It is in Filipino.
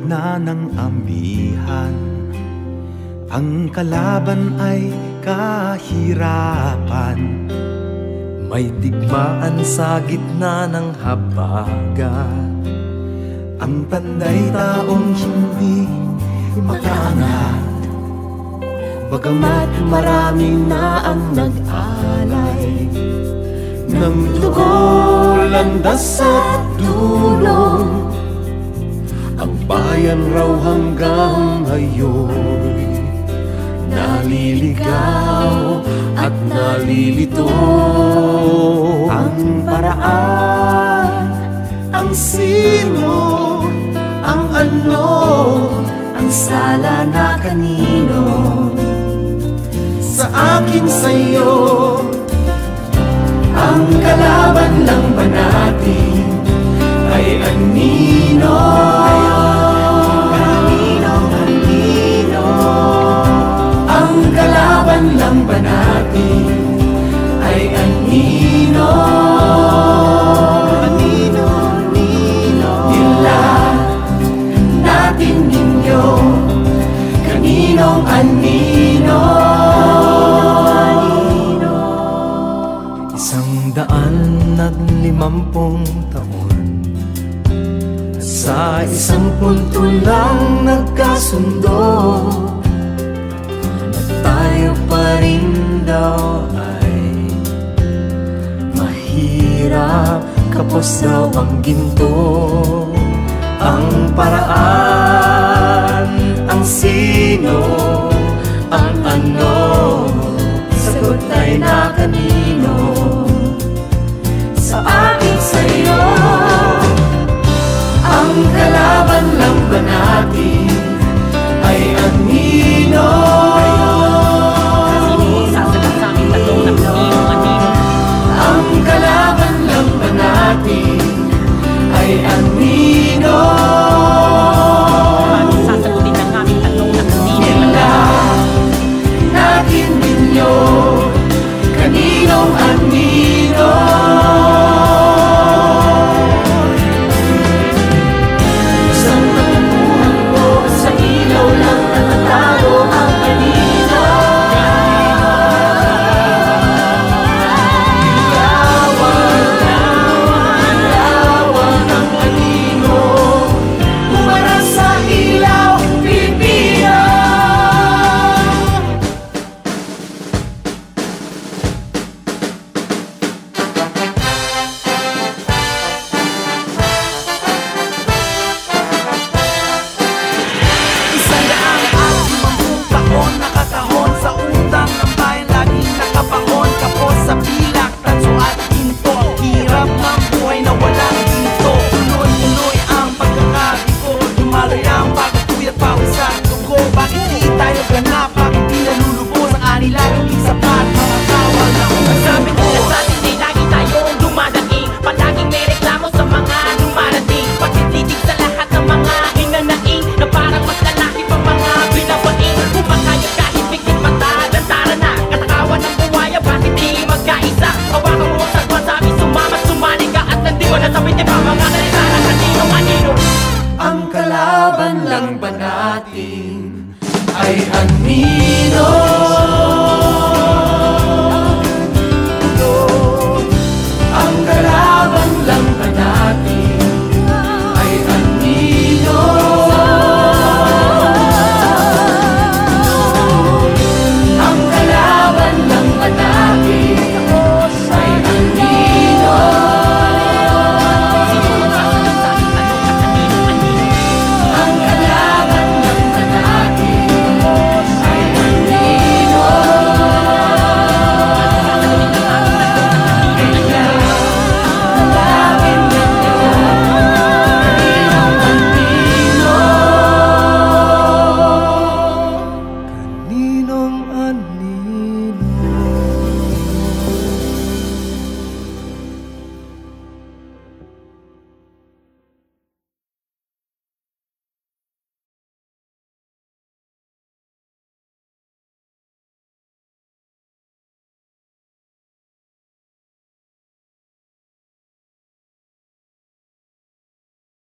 gitna ng ambihan, ang kalaban ay kahirapan. May digmaan sa gitna ng habagat, ang panday taong hindi makaangat. Bagamat marami na ang nag-alay ng dugo, landas at tulong, ang bayan raw hanggang ngayon naliligaw at nalilito. Ang paraan, ang sino, ang ano, ang sala na kanino, sa akin sa'yo. Ang kalaban lang ba natin ay anino? Ang kalaban lang ba natin ay anino? Nila natin ninyo, kaninong anino? 150 taon, sa isang punto lang nagkasundo, na tayo pa rin daw ay mahirap, kapos daw ang ginto. ang paraan, ang sino, ang ano, sagot ay na kanino, sa akin sa'yo. Ang kalaban lang ba natin ay anino? Ang kalaban lang ba natin ay anino? Sasagutin ng aming tanong na kanina. Natin ninyo, kaninong anino?